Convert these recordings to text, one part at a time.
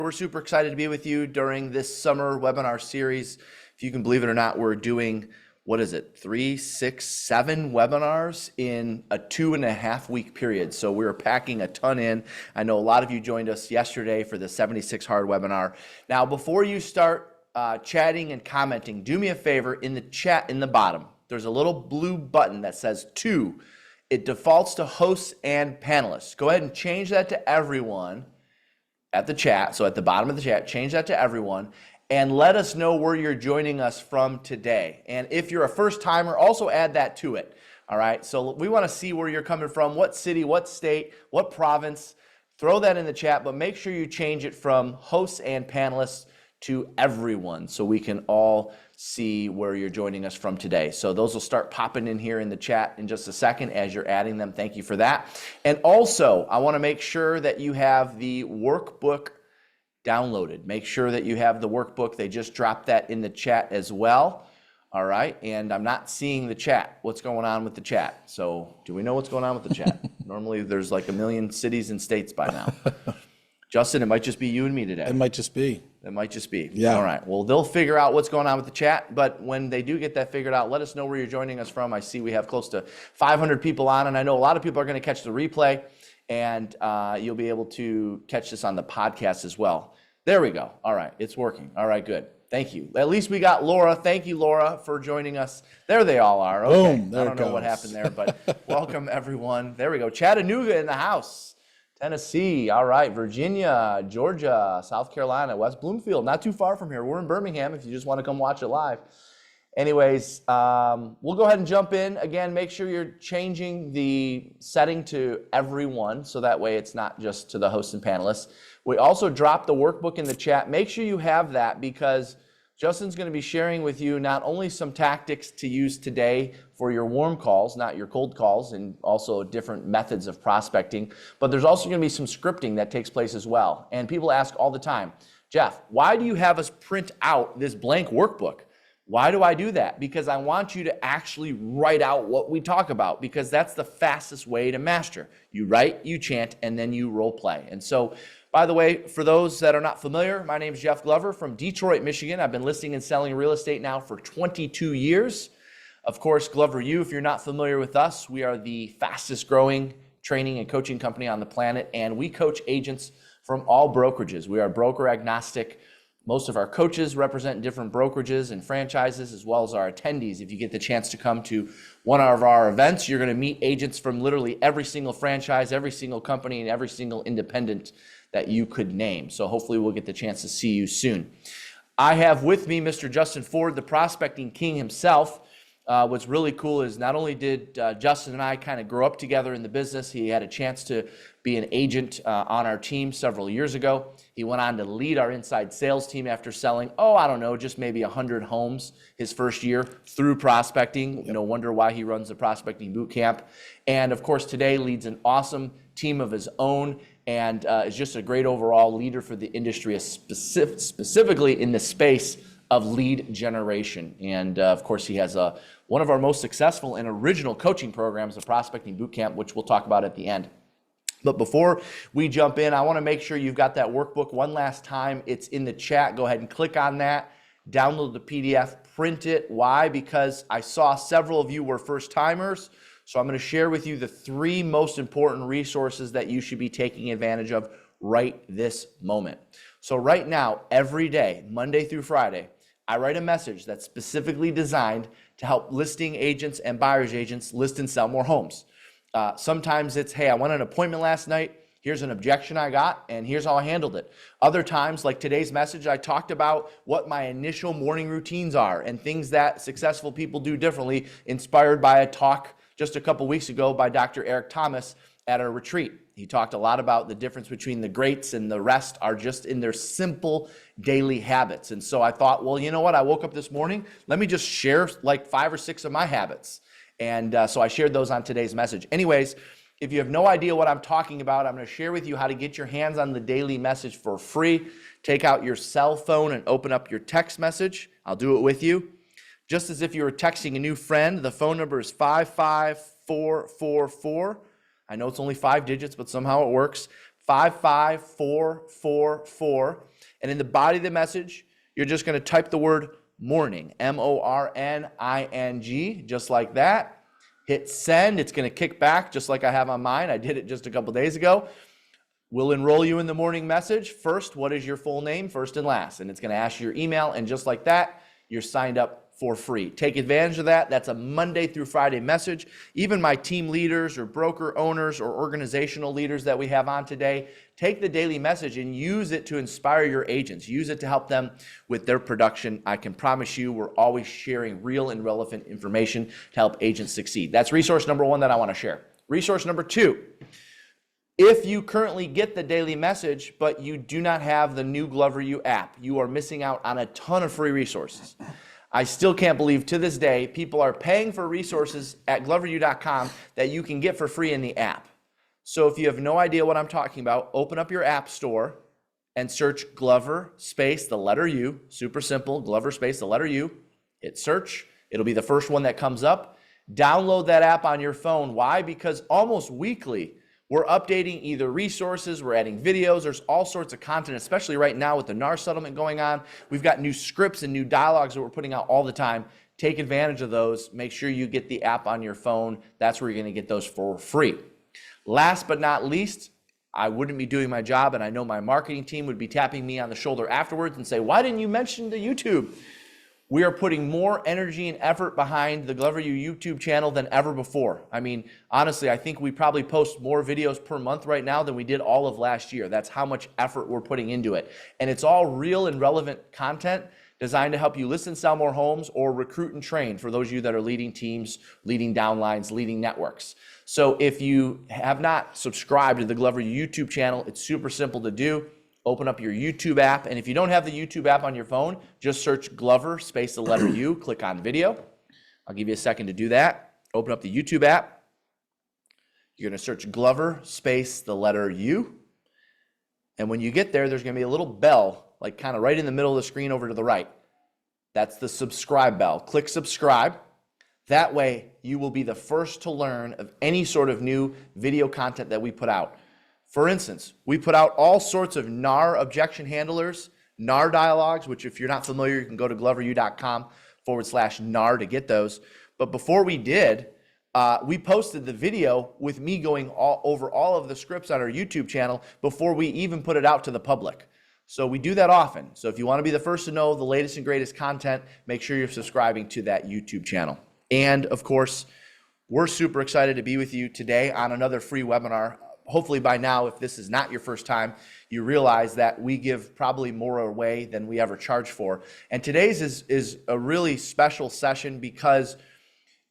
We're super excited to be with you during this summer webinar series. If you can believe it or not, we're doing, 3, 6, 7 webinars in a 2.5 week period. So we're packing a ton in. I know a lot of you joined us yesterday for the 76 Hard webinar. Now, before you start chatting and commenting, do me a favor, in the chat in the bottom, there's a little blue button that says 2. It defaults to hosts and panelists. Go ahead and change that to everyone at the chat. So at the bottom of the chat, change that to everyone and let us know where you're joining us from today. And if you're a first timer, also add that to it. All right. So we want to see where you're coming from, what city, what state, what province. Throw that in the chat, but make sure you change it from hosts and panelists to everyone so we can all see where you're joining us from today. So those will start popping in here in the chat in just a second as you're adding them. Thank you for that. And also, I want to make sure that you have the workbook downloaded. Make sure that you have the workbook. They just dropped that in the chat as well. All right. And I'm not seeing the chat. What's going on with the chat? So do we know what's going on with the chat? Normally there's like 1 million cities and states by now. Justin, it might just be you and me today. It might just be. It might just be. Yeah. All right. Well, they'll figure out what's going on with the chat, but when they do get that figured out, let us know where you're joining us from. I see we have close to 500 people on, and I know a lot of people are going to catch the replay, and you'll be able to catch this on the podcast as well. There we go. All right. It's working. All right. Good. Thank you. At least we got Laura. Thank you, Laura, for joining us. There they all are. Okay. Boom, there I don't know what happened there, but welcome, everyone. There we go. Chattanooga in the house. Tennessee, all right, Virginia, Georgia, South Carolina, West Bloomfield, not too far from here. We're in Birmingham if you just want to come watch it live. Anyways, we'll go ahead and jump in. Again, make sure you're changing the setting to everyone, so that way it's not just to the hosts and panelists. We also dropped the workbook in the chat. Make sure you have that because Justin's going to be sharing with you not only some tactics to use today for your warm calls, not your cold calls, and also different methods of prospecting, but there's also going to be some scripting that takes place as well. And people ask all the time, Jeff, why do you have us print out this blank workbook? Why do I do that? Because I want you to actually write out what we talk about, because that's the fastest way to master. You write, you chant, and then you role play. And so, by the way, for those that are not familiar, my name is Jeff Glover from Detroit, Michigan. I've been listing and selling real estate now for 22 years. Of course, Glover U, if you're not familiar with us, we are the fastest growing training and coaching company on the planet, and we coach agents from all brokerages. We are broker agnostic. Most of our coaches represent different brokerages and franchises, as well as our attendees. If you get the chance to come to one of our events, you're going to meet agents from literally every single franchise, every single company, and every single independent that you could name. So hopefully we'll get the chance to see you soon. I have with me Mr. Justin Ford, the prospecting king himself. What's really cool is not only did Justin and I kind of grow up together in the business, he had a chance to be an agent on our team several years ago. He went on to lead our inside sales team after selling, just maybe 100 homes his first year through prospecting. No wonder why he runs the Prospecting Bootcamp. And of course, today leads an awesome team of his own and is just a great overall leader for the industry, specifically in the space of lead generation. And of course, he has one of our most successful and original coaching programs, the Prospecting Bootcamp, which we'll talk about at the end. But before we jump in, I want to make sure you've got that workbook one last time. It's in the chat. Go ahead and click on that, download the PDF, print it. Why? Because I saw several of you were first timers. So I'm going to share with you the 3 most important resources that you should be taking advantage of right this moment. So right now, every day, Monday through Friday, I write a message that's specifically designed to help listing agents and buyer's agents list and sell more homes. Sometimes it's, hey, I went on an appointment last night. Here's an objection I got, and here's how I handled it. Other times, like today's message, I talked about what my initial morning routines are and things that successful people do differently, inspired by a talk just a couple weeks ago by Dr. Eric Thomas at a retreat. He talked a lot about the difference between the greats and the rest are just in their simple daily habits. And so I thought, well, you know what? I woke up this morning. Let me just share like 5 or 6 of my habits. And so I shared those on today's message. Anyways, if you have no idea what I'm talking about, I'm going to share with you how to get your hands on the daily message for free. Take out your cell phone and open up your text message. I'll do it with you. Just as if you were texting a new friend, the phone number is 55444. I know it's only 5 digits, but somehow it works. 55444. And in the body of the message, you're just going to type the word morning, MORNING, just like that. Hit send. It's going to kick back just like I have on mine. I did it just a couple days ago. We'll enroll you in the morning message. First, what is your full name, first and last? And it's going to ask you your email, and just like that, you're signed up for free. Take advantage of that. That's a Monday through Friday message. Even my team leaders or broker owners or organizational leaders that we have on today, take the daily message and use it to inspire your agents. Use it to help them with their production. I can promise you we're always sharing real and relevant information to help agents succeed. That's resource number one that I want to share. Resource number two. If you currently get the daily message, but you do not have the new GloverU app, you are missing out on a ton of free resources. I still can't believe to this day, people are paying for resources at gloveru.com that you can get for free in the app. So if you have no idea what I'm talking about, open up your app store and search Glover space the letter U, super simple, Glover space the letter U, hit search. It'll be the first one that comes up. Download that app on your phone. Why? Because almost weekly, we're updating either resources, we're adding videos, there's all sorts of content, especially right now with the NAR settlement going on. We've got new scripts and new dialogues that we're putting out all the time. Take advantage of those. Make sure you get the app on your phone. That's where you're gonna get those for free. Last but not least, I wouldn't be doing my job, and I know my marketing team would be tapping me on the shoulder afterwards and say, why didn't you mention the YouTube? We are putting more energy and effort behind the GloverU YouTube channel than ever before. I mean, honestly, I think we probably post more videos per month right now than we did all of last year. That's how much effort we're putting into it. And it's all real and relevant content designed to help you list and sell more homes or recruit and train for those of you that are leading teams, leading downlines, leading networks. So if you have not subscribed to the GloverU YouTube channel, it's super simple to do. Open up your YouTube app, and if you don't have the YouTube app on your phone, just search Glover space the letter U, click on video. I'll give you a second to do that. Open up the YouTube app. You're gonna search Glover space the letter U, and when you get there, there's gonna be a little bell, like kind of right in the middle of the screen over to the right. That's the subscribe bell. Click subscribe. That way, you will be the first to learn of any sort of new video content that we put out. For instance, we put out all sorts of NAR objection handlers, NAR dialogues, which if you're not familiar, you can go to gloveru.com/NAR to get those. But before we did, we posted the video with me going over all of the scripts on our YouTube channel before we even put it out to the public. So we do that often. So if you want to be the first to know the latest and greatest content, make sure you're subscribing to that YouTube channel. And of course, we're super excited to be with you today on another free webinar. Hopefully by now, if this is not your first time, you realize that we give probably more away than we ever charge for. And today's is a really special session because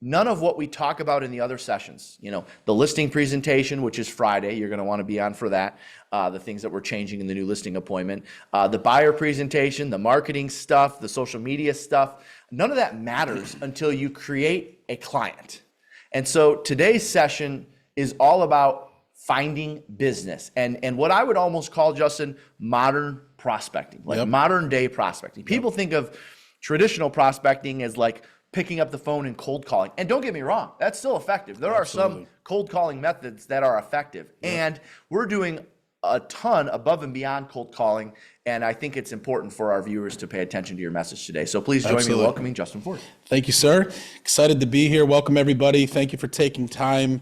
none of what we talk about in the other sessions, you know, the listing presentation, which is Friday, you're gonna wanna be on for that, the things that we're changing in the new listing appointment, the buyer presentation, the marketing stuff, the social media stuff, none of that matters until you create a client. And so today's session is all about finding business and what I would almost call, Justin, modern prospecting, like modern day prospecting. People think of traditional prospecting as like picking up the phone and cold calling. And don't get me wrong, that's still effective. There are some cold calling methods that are effective. And we're doing a ton above and beyond cold calling. And I think it's important for our viewers to pay attention to your message today. So please join me in welcoming Justin Ford. Thank you, sir. Excited to be here. Welcome, everybody. Thank you for taking time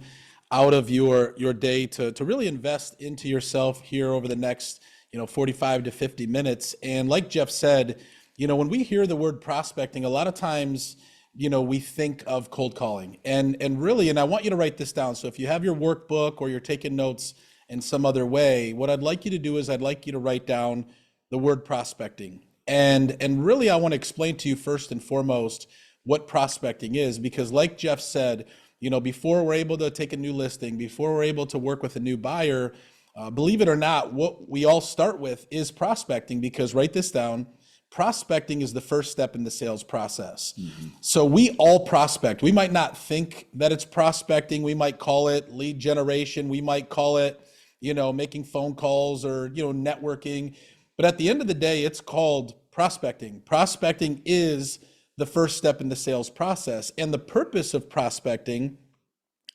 out of your day to really invest into yourself here over the next 45 to 50 minutes. And like Jeff said, when we hear the word prospecting, a lot of times we think of cold calling and really, and I want you to write this down. So if you have your workbook or you're taking notes in some other way, what I'd like you to do is I'd like you to write down the word prospecting. And really I want to explain to you first and foremost what prospecting is, because like Jeff said, before we're able to take a new listing, before we're able to work with a new buyer, believe it or not, what we all start with is prospecting, because write this down, prospecting is the first step in the sales process. So we all prospect. We might not think that it's prospecting. We might call it lead generation. We might call it, making phone calls or, networking. But at the end of the day, it's called prospecting. Prospecting is the first step in the sales process. And the purpose of prospecting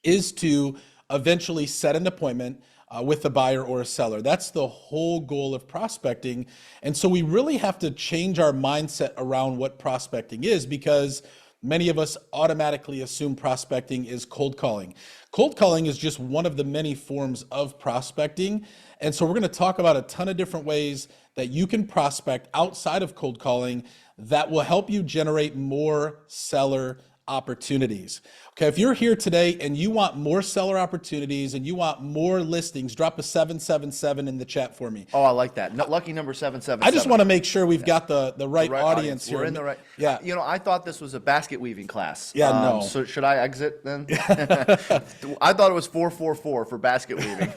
is to eventually set an appointment with a buyer or a seller. That's the whole goal of prospecting. And so we really have to change our mindset around what prospecting is, because many of us automatically assume prospecting is cold calling. Cold calling is just one of the many forms of prospecting. And so we're going to talk about a ton of different ways that you can prospect outside of cold calling that will help you generate more seller opportunities. Okay, if you're here today and you want more seller opportunities and you want more listings, drop a 777 in the chat for me. Oh, I like that. Lucky number 777. I just want to make sure we've got the right audience here. We're in the right. Yeah. You know, I thought this was a basket weaving class. Yeah, no. So should I exit then? I thought it was 444 for basket weaving.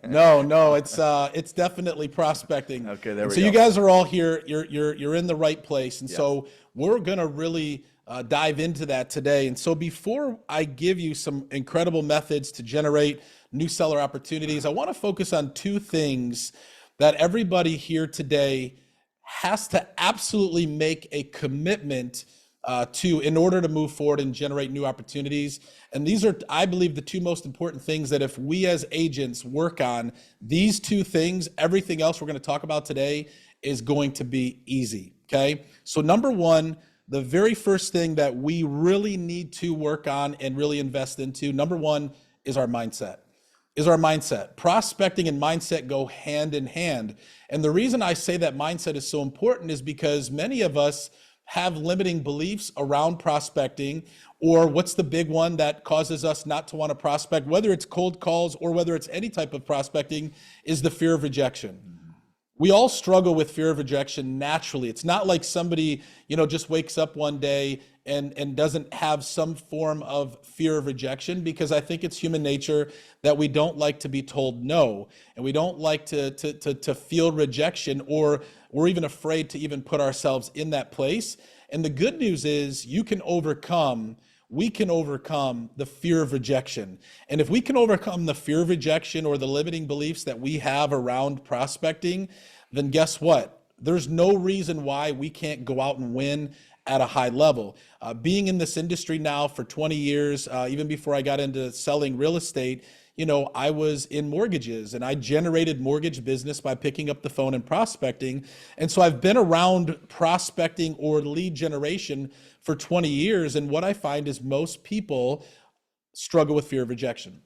No, it's definitely prospecting. Okay, there we so go. you guys are all here. You're in the right place, and so we're gonna really dive into that today. And so before I give you some incredible methods to generate new seller opportunities, I want to focus on two things that everybody here today has to absolutely make a commitment to in order to move forward and generate new opportunities. And these are, I believe, the two most important things that if we as agents work on these two things, everything else we're going to talk about today is going to be easy. Okay. So number one, the very first thing that we really need to work on and really invest into, number one, is our mindset. Prospecting and mindset go hand in hand. And the reason I say that mindset is so important is because many of us have limiting beliefs around prospecting, or what's the big one that causes us not to want to prospect, whether it's cold calls or whether it's any type of prospecting, is the fear of rejection. We all struggle with fear of rejection naturally. It's not like somebody, just wakes up one day and doesn't have some form of fear of rejection, because I think it's human nature that we don't like to be told no, and we don't like to feel rejection, or we're even afraid to even put ourselves in that place. And the good news is we can overcome the fear of rejection. And if we can overcome the fear of rejection or the limiting beliefs that we have around prospecting, then guess what? There's no reason why we can't go out and win at a high level. Being in this industry now for 20 years, even before I got into selling real estate, I was in mortgages and I generated mortgage business by picking up the phone and prospecting. And so I've been around prospecting or lead generation for 20 years. And what I find is most people struggle with fear of rejection.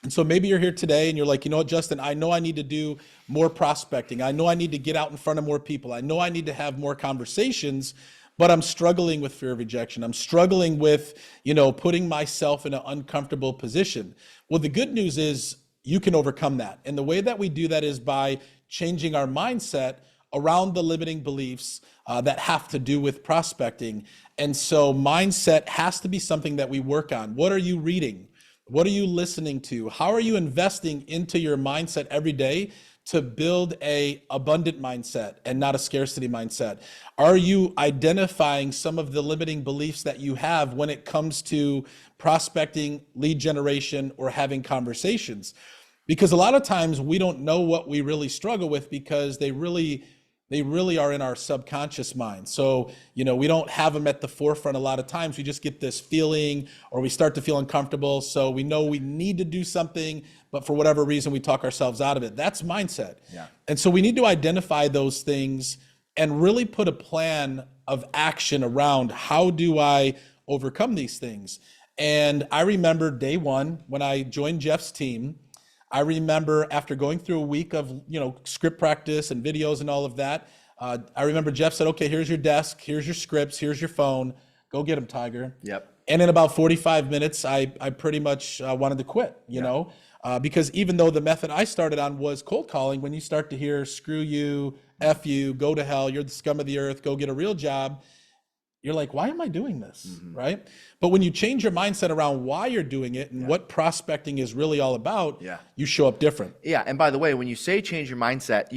And so maybe you're here today and you're like, Justin, I know I need to do more prospecting. I know I need to get out in front of more people. I know I need to have more conversations, but I'm struggling with fear of rejection. I'm struggling with, putting myself in an uncomfortable position. Well, the good news is you can overcome that. And the way that we do that is by changing our mindset around the limiting beliefs that have to do with prospecting. And so mindset has to be something that we work on. What are you reading? What are you listening to? How are you investing into your mindset every day to build a abundant mindset and not a scarcity mindset? Are you identifying some of the limiting beliefs that you have when it comes to prospecting, lead generation, or having conversations? Because a lot of times we don't know what we really struggle with because they really are in our subconscious mind. So, we don't have them at the forefront a lot of times. We just get this feeling, or we start to feel uncomfortable. So we know we need to do something, but for whatever reason, we talk ourselves out of it. That's mindset. Yeah. And so we need to identify those things and really put a plan of action around how do I overcome these things. And I remember day one when I joined Jeff's team. I remember after going through a week of, script practice and videos and all of that, I remember Jeff said, okay, here's your desk, here's your scripts, here's your phone, go get them, Tiger. Yep. And in about 45 minutes, I pretty much wanted to quit, because even though the method I started on was cold calling, when you start to hear screw you, F you, go to hell, you're the scum of the earth, go get a real job, you're like, why am I doing this, right? But when you change your mindset around why you're doing it and what prospecting is really all about, you show up different. Yeah, and by the way, when you say change your mindset,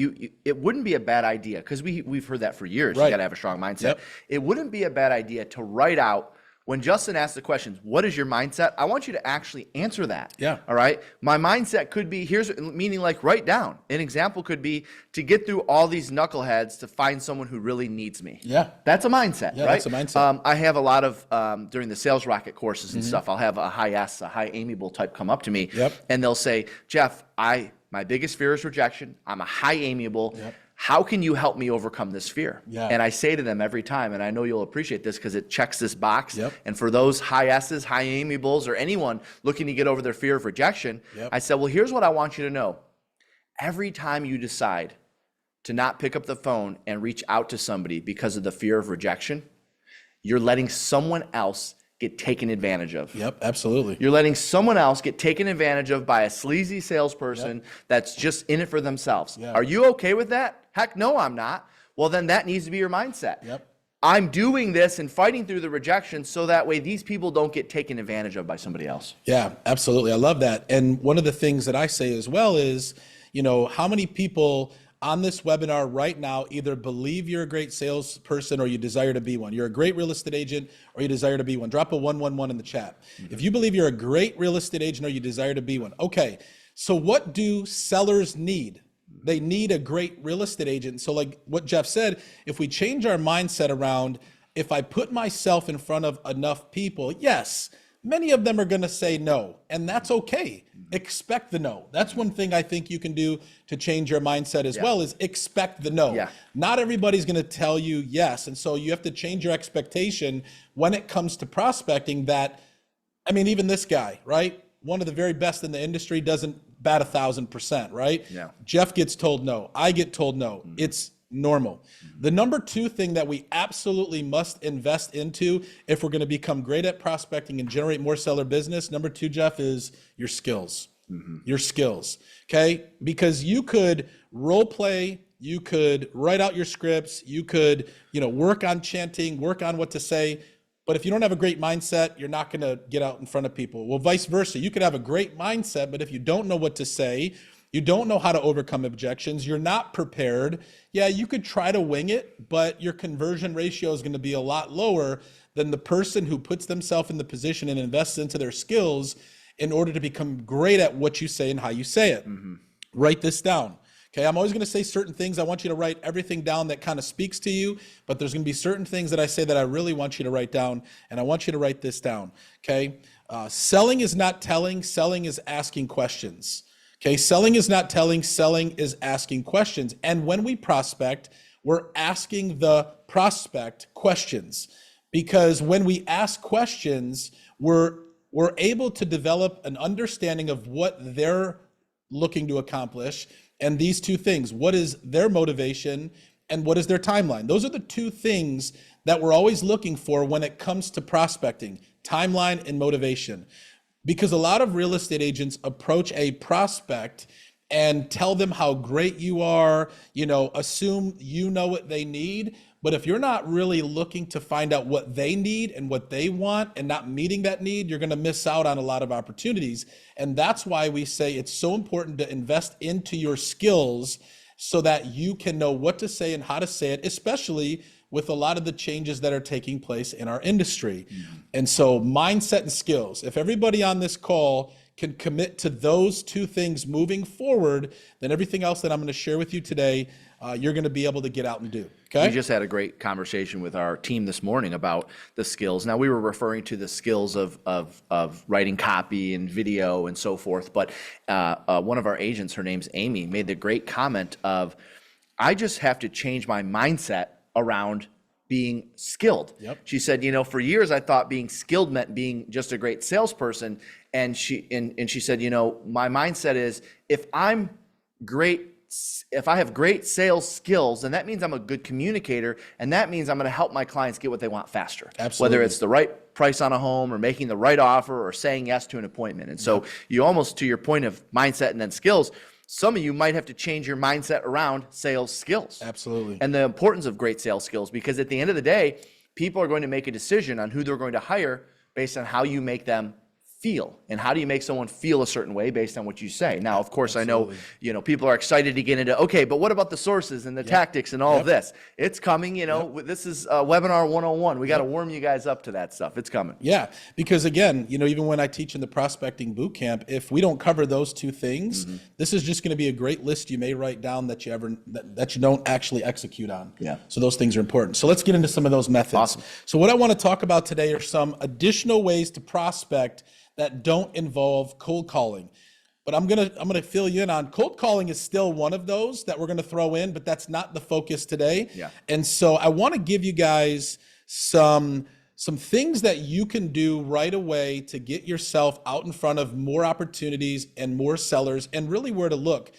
it wouldn't be a bad idea, because we've heard that for years. Right. You got to have a strong mindset. Yep. It wouldn't be a bad idea to write out, when Justin asks the questions, what is your mindset? I want you to actually answer that. Yeah. All right. My mindset could be, meaning like write down. An example could be to get through all these knuckleheads to find someone who really needs me. Yeah. That's a mindset, Yeah, right? that's a mindset. I have a lot of, during the sales rocket courses and stuff, I'll have a high amiable type come up to me. Yep. And they'll say, Jeff, My biggest fear is rejection. I'm a high amiable. Yep. How can you help me overcome this fear? Yeah. And I say to them every time, and I know you'll appreciate this because it checks this box. Yep. And for those high S's, high amiables, or anyone looking to get over their fear of rejection, Yep. I said, well, here's what I want you to know. Every time you decide to not pick up the phone and reach out to somebody because of the fear of rejection, you're letting someone else get taken advantage of. Yep, absolutely. You're letting someone else get taken advantage of by a sleazy salesperson that's just in it for themselves. Yeah. Are you okay with that? Heck no, I'm not. Well, then that needs to be your mindset. Yep. I'm doing this and fighting through the rejection so that way these people don't get taken advantage of by somebody else. Yeah, absolutely. I love that. And one of the things that I say as well is, how many people on this webinar right now either believe you're a great salesperson or you desire to be one. You're a great real estate agent or you desire to be one. Drop a 111 in the chat. If you believe you're a great real estate agent or you desire to be one. Okay, so what do sellers need? They need a great real estate agent. So like what Jeff said, if we change our mindset around, if I put myself in front of enough people, yes, many of them are going to say no, and that's okay. Expect the no. That's one thing I think you can do to change your mindset as well, is expect the no. Yeah. Not everybody's going to tell you yes, and so you have to change your expectation when it comes to prospecting. That, I mean, even this guy, right? One of the very best in the industry doesn't bat 1,000%, right? Yeah. Jeff gets told no. I get told no. It's normal. The number two thing that we absolutely must invest into if we're going to become great at prospecting and generate more seller business, number two, Jeff, is your skills. Your skills, okay? Because you could role play, you could write out your scripts, you could, work on chanting, work on what to say, but if you don't have a great mindset, you're not going to get out in front of people. Well, vice versa. You could have a great mindset, but if you don't know what to say, you don't know how to overcome objections, you're not prepared, yeah, you could try to wing it, but your conversion ratio is going to be a lot lower than the person who puts themselves in the position and invests into their skills in order to become great at what you say and how you say it. Write this down. Okay, I'm always going to say certain things. I want you to write everything down that kind of speaks to you, but there's going to be certain things that I say that I really want you to write down, and I want you to write this down. Okay, selling is not telling, selling is asking questions. Okay, selling is not telling, selling is asking questions. And when we prospect, we're asking the prospect questions, because when we ask questions, we're able to develop an understanding of what they're looking to accomplish. And these two things, what is their motivation and what is their timeline? Those are the two things that we're always looking for when it comes to prospecting: timeline and motivation. Because a lot of real estate agents approach a prospect and tell them how great you are, assume you know what they need. But if you're not really looking to find out what they need and what they want and not meeting that need, you're going to miss out on a lot of opportunities. And that's why we say it's so important to invest into your skills so that you can know what to say and how to say it, especially with a lot of the changes that are taking place in our industry. And so mindset and skills, if everybody on this call can commit to those two things moving forward, then everything else that I'm going to share with you today, you're going to be able to get out and do. Okay. We just had a great conversation with our team this morning about the skills. Now, we were referring to the skills of writing copy and video and so forth, but one of our agents, her name's Amy, made the great comment of, I just have to change my mindset around being skilled. Yep. She said, for years I thought being skilled meant being just a great salesperson. And she said, my mindset is, if I have great sales skills, then that means I'm a good communicator, and that means I'm going to help my clients get what they want faster. Absolutely. Whether it's the right price on a home or making the right offer or saying yes to an appointment. And so you almost, to your point of mindset and then skills, some of you might have to change your mindset around sales skills. Absolutely. And the importance of great sales skills, because at the end of the day, people are going to make a decision on who they're going to hire based on how you make them feel. And how do you make someone feel a certain way based on what you say? Now, of course, Absolutely. I know, people are excited to get into, okay, but what about the sources and the tactics and all of this? It's coming, this is webinar 101. We got to warm you guys up to that stuff. It's coming. Yeah, because again, even when I teach in the Prospecting Bootcamp, if we don't cover those two things, this is just going to be a great list you may write down that you don't actually execute on. Yeah. So those things are important. So let's get into some of those methods. Awesome. So what I want to talk about today are some additional ways to prospect that don't involve cold calling. but I'm gonna fill you in on cold calling is still one of those that we're gonna throw in, but that's not the focus today. Yeah. And so I want to give you guys some things that you can do right away to get yourself out in front of more opportunities and more sellers, and really where to look.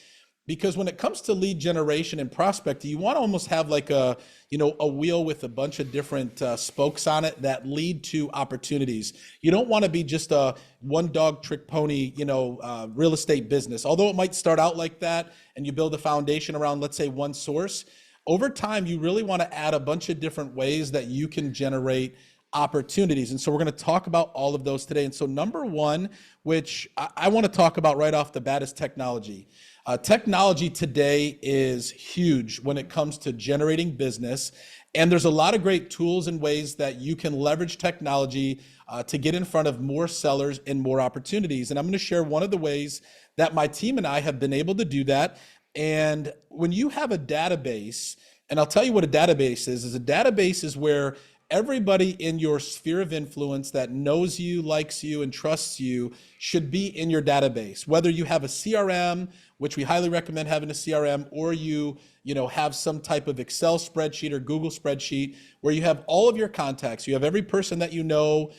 Because when it comes to lead generation and prospecting, you want to almost have like a wheel with a bunch of different spokes on it that lead to opportunities. You don't want to be just a one dog trick pony, real estate business. Although it might start out like that and you build a foundation around, let's say, one source, over time, you really want to add a bunch of different ways that you can generate opportunities. And so we're going to talk about all of those today. And so number one, which I want to talk about right off the bat, is technology. Technology today is huge when it comes to generating business. And there's a lot of great tools and ways that you can leverage technology to get in front of more sellers and more opportunities. And I'm going to share one of the ways that my team and I have been able to do that. And when you have a database, and I'll tell you what a database is a database is where everybody in your sphere of influence that knows you, likes you, and trusts you should be in your database. Whether you have a CRM, which we highly recommend having a CRM, or you have some type of Excel spreadsheet or Google spreadsheet where you have all of your contacts. You have every person that you know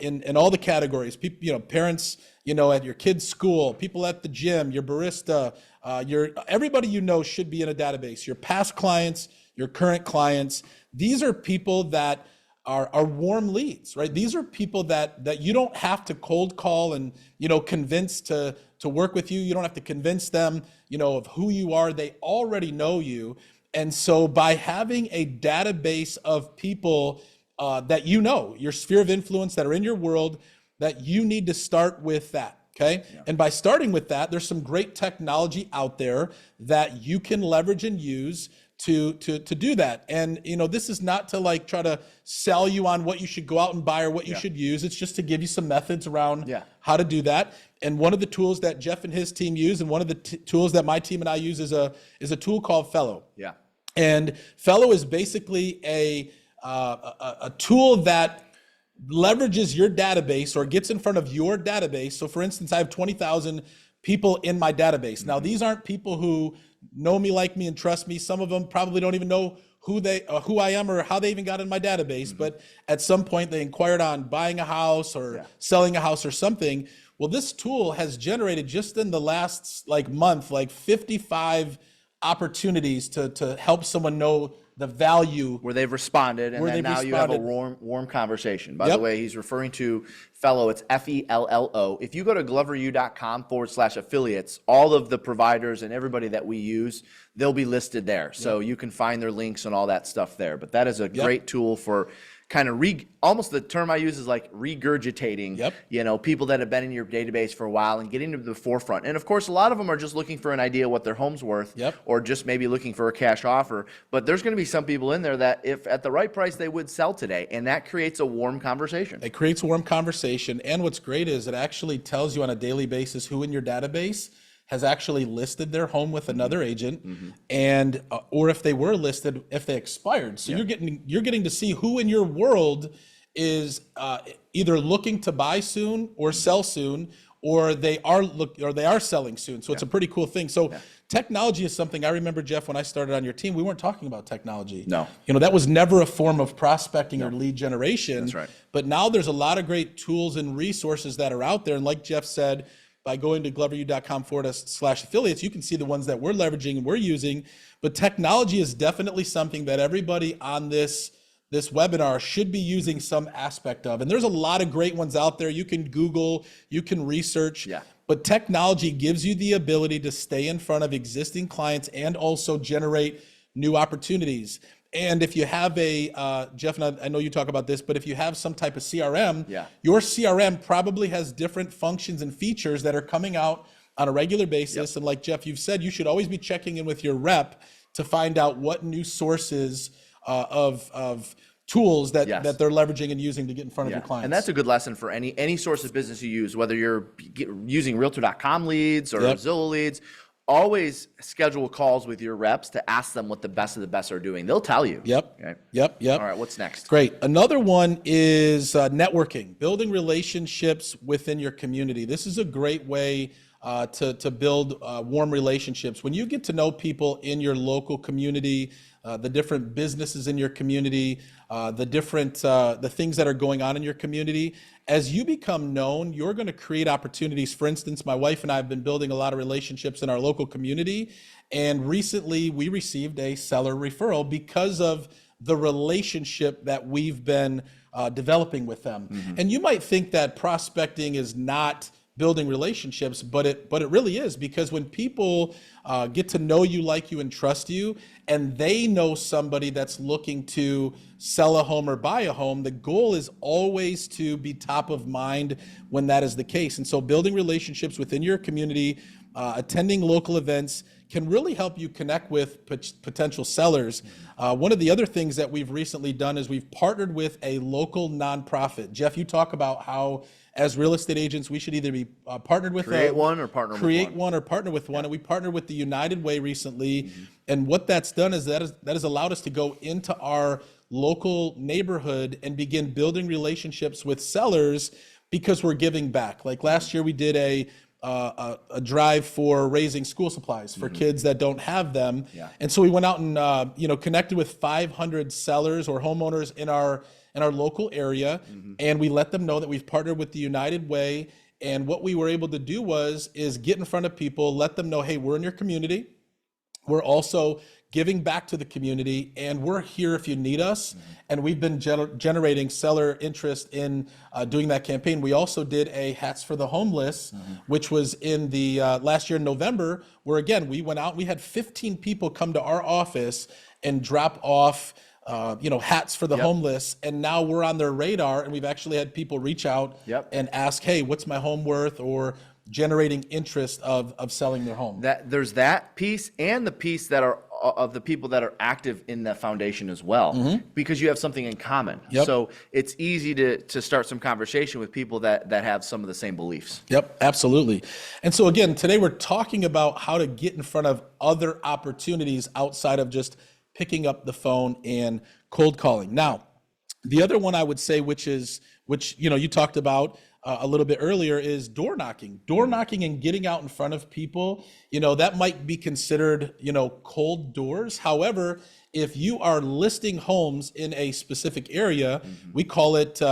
in all the categories. People, parents, at your kid's school, people at the gym, your barista, everybody should be in a database. Your past clients, your current clients. These are people that are warm leads, right? These are people that you don't have to cold call and convince to work with you. You don't have to convince them of who you are. They already know you. And so by having a database of people that your sphere of influence that are in your world, that you need to start with that. Okay. Yeah. And by starting with that, there's some great technology out there that you can leverage and use to do that. And this is not to try to sell you on what you should go out and buy or what you should use. It's just to give you some methods around how to do that. And one of the tools that Jeff and his team use, and one of the tools that my team and I use, is a tool called Fellow. Yeah. And Fellow is basically a tool that leverages your database or gets in front of your database. So for instance, I have 20,000 people in my database. Mm-hmm. Now, these aren't people who know me, like me, and trust me. Some of them probably don't even know who I am or how they even got in my database. Mm-hmm. But at some point they inquired on buying a house or selling a house or something. Well, this tool has generated just in the last month, 55 opportunities to help someone know the value where they've responded, and then now you have a warm conversation. By the way, he's referring to Fellow. It's FELLO. If you go to gloveru.com/affiliates, all of the providers and everybody that we use, they'll be listed there. So you can find their links and all that stuff there. But that is a great tool for kind of almost the term I use is regurgitating, people that have been in your database for a while and getting to the forefront. And of course, a lot of them are just looking for an idea what their home's worth, or just maybe looking for a cash offer. But there's going to be some people in there that if at the right price, they would sell today. And that creates a warm conversation. It creates a warm conversation. And what's great is it actually tells you on a daily basis who in your database has actually listed their home with another agent, and or if they were listed, if they expired. So you're getting to see who in your world is either looking to buy soon or sell soon, or they are selling soon. So it's a pretty cool thing. So technology is something I remember, Jeff, when I started on your team, we weren't talking about technology. No. That was never a form of prospecting or lead generation. That's right. But now there's a lot of great tools and resources that are out there. And like Jeff said, by going to gloveru.com/affiliates, you can see the ones that we're leveraging and we're using. But technology is definitely something that everybody on this webinar should be using some aspect of. And there's a lot of great ones out there. You can Google, you can research. Yeah. But technology gives you the ability to stay in front of existing clients and also generate new opportunities. And if you have Jeff, and I know you talk about this, but if you have some type of CRM, your CRM probably has different functions and features that are coming out on a regular basis. And like Jeff, you've said, you should always be checking in with your rep to find out what new sources of tools that they're leveraging and using to get in front of your clients. And that's a good lesson for any source of business you use, whether you're using Realtor.com leads or Zillow leads. Always schedule calls with your reps to ask them what the best of the best are doing. They'll tell you. Yep. Okay. Yep. All right. What's next? Great. Another one is networking, building relationships within your community. This is a great way to build warm relationships. When you get to know people in your local community, the different businesses in your community, the things that are going on in your community, as you become known, you're going to create opportunities. For instance, my wife and I have been building a lot of relationships in our local community, and recently we received a seller referral because of the relationship that we've been developing with them. And you might think that prospecting is not building relationships, but it really is, because when people get to know you, like you, and trust you, and they know somebody that's looking to sell a home or buy a home, the goal is always to be top of mind when that is the case. And so building relationships within your community, attending local events can really help you connect with potential sellers. One of the other things that we've recently done is we've partnered with a local nonprofit. Jeff, you talk about how as real estate agents, we should either be partnered with Create one or partner with one. And we partnered with the United Way recently. And what that's done is that has allowed us to go into our local neighborhood and begin building relationships with sellers because we're giving back. Like last year, we did a drive for raising school supplies for kids that don't have them. And so we went out and connected with 500 sellers or homeowners in our local area, and we let them know that we've partnered with the United Way. And what we were able to do is get in front of people, let them know, hey, we're in your community. We're also giving back to the community, and we're here if you need us. And we've been generating seller interest in doing that campaign. We also did a Hats for the Homeless, which was in the last year in November, where again, we went out, we had 15 people come to our office and drop off hats for the homeless, and now we're on their radar, and we've actually had people reach out and ask, hey, what's my home worth, or generating interest of selling their home. There's that piece, and the piece that are of the people that are active in the foundation as well, because you have something in common. So it's easy to start some conversation with people that have some of the same beliefs. Yep, absolutely. And so again, today we're talking about how to get in front of other opportunities outside of just picking up the phone and cold calling. Now, the other one I would say, which you talked about a little bit earlier, is door knocking. Door knocking and getting out in front of people, that might be considered, cold doors. However, if you are listing homes in a specific area, we call it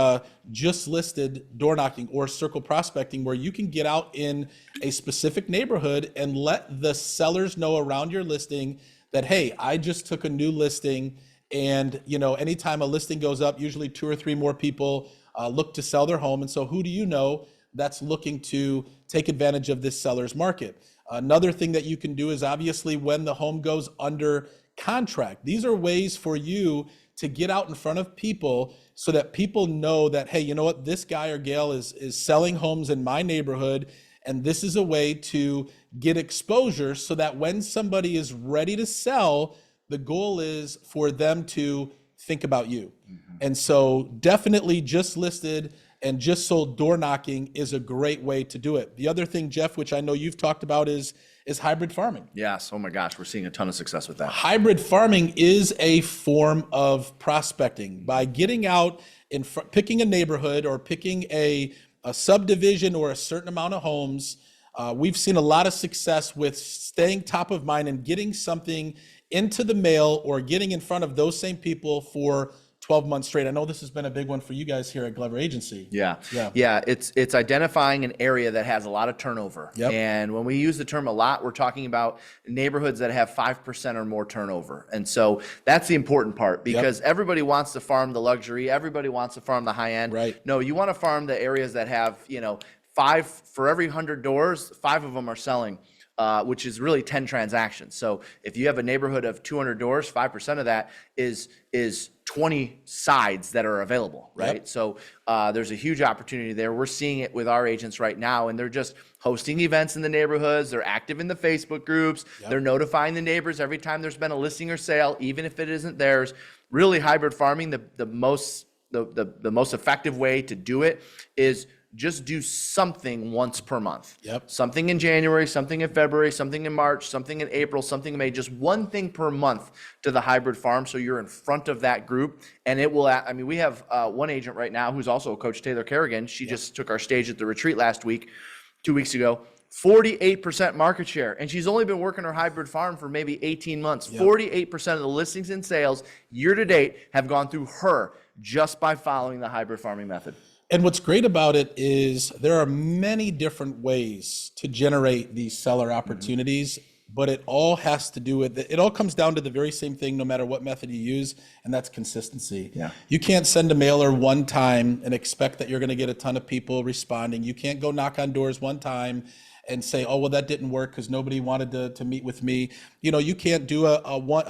just listed door knocking or circle prospecting, where you can get out in a specific neighborhood and let the sellers know around your listing that, hey, I just took a new listing, and anytime a listing goes up, usually 2 or 3 more people look to sell their home. And so who do you know that's looking to take advantage of this seller's market? Another thing that you can do is obviously when the home goes under contract. These are ways for you to get out in front of people so that people know that, hey, you know what, this guy or gal is selling homes in my neighborhood. And this is a way to get exposure so that when somebody is ready to sell, the goal is for them to think about you. And so definitely just listed and just sold door knocking is a great way to do it. The other thing, Jeff, which I know you've talked about, is hybrid farming. Yes. Oh my gosh, we're seeing a ton of success with that. Hybrid farming is a form of prospecting. By getting out and picking a neighborhood or picking a subdivision or a certain amount of homes, we've seen a lot of success with staying top of mind and getting something into the mail or getting in front of those same people for 12 months straight. I know this has been a big one for you guys here at Glover Agency. Yeah. It's identifying an area that has a lot of turnover. And when we use the term a lot, we're talking about neighborhoods that have 5% or more turnover. And so that's the important part, because everybody wants to farm the luxury. Everybody wants to farm the high end. Right. No, you want to farm the areas that have, 5 for every 100 doors, 5 of them are selling. Which is really 10 transactions. So if you have a neighborhood of 200 doors, 5% of that is 20 sides that are available, right? So there's a huge opportunity there. We're seeing it with our agents right now, and they're just hosting events in the neighborhoods. They're active in the Facebook groups. They're notifying the neighbors every time there's been a listing or sale, even if it isn't theirs. Really, hybrid farming, the most effective way to do it is just do something once per month. Something in January, something in February, something in March, something in April, something in May, just one thing per month to the hybrid farm, so you're in front of that group. And it will, we have one agent right now who's also Coach Taylor Kerrigan. She just took our stage at the retreat last week, 2 weeks ago. 48% market share. And she's only been working her hybrid farm for maybe 18 months. 48% of the listings and sales year to date have gone through her just by following the hybrid farming method. And what's great about it is there are many different ways to generate these seller opportunities, but it all has to do with, it all comes down to the very same thing no matter what method you use, and that's consistency. Yeah. You can't send a mailer one time and expect that you're gonna get a ton of people responding. You can't go knock on doors one time and say, oh, well, that didn't work because nobody wanted to meet with me. You know, you can't do a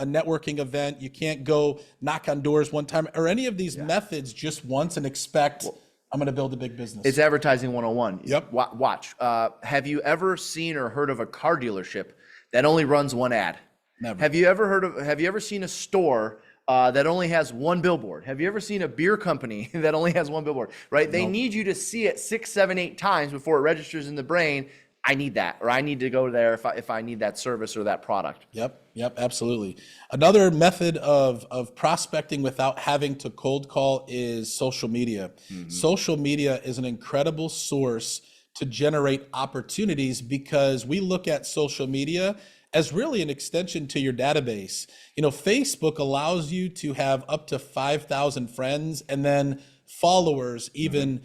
networking event. You can't go knock on doors one time or any of these methods just once and expect, I'm going to build a big business. It's advertising 101. Yep. Watch. Have you ever seen or heard of a car dealership that only runs one ad? Never. Have you ever seen a store that only has one billboard? Have you ever seen a beer company that only has one billboard, right? They need you to see it 6, 7, 8 times before it registers in the brain. I need that, or I need to go there if I need that service or that product. Yep, absolutely. Another method of prospecting without having to cold call is social media. Social media is an incredible source to generate opportunities because we look at social media as really an extension to your database. You know, Facebook allows you to have up to 5,000 friends and then followers even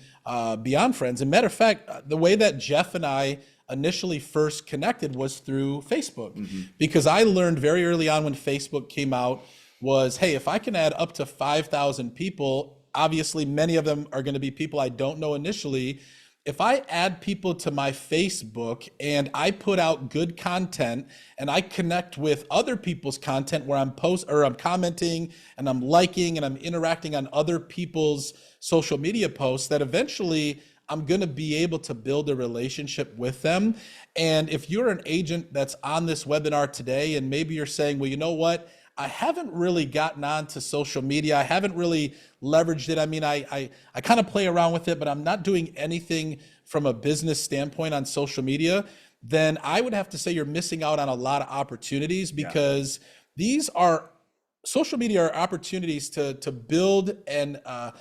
beyond friends. And matter of fact, the way that Jeff and I initially first connected was through Facebook, because I learned very early on when Facebook came out was, hey, if I can add up to 5,000 people, obviously many of them are going to be people I don't know initially. If I add people to my Facebook and I put out good content and I connect with other people's content where I'm commenting and I'm liking and I'm interacting on other people's social media posts, that eventually I'm going to be able to build a relationship with them. And if you're an agent that's on this webinar today and maybe you're saying, well, you know what? I haven't really gotten onto social media. I haven't really leveraged it. I mean, I kind of play around with it, but I'm not doing anything from a business standpoint on social media. Then I would have to say you're missing out on a lot of opportunities, because these are social media are opportunities to build a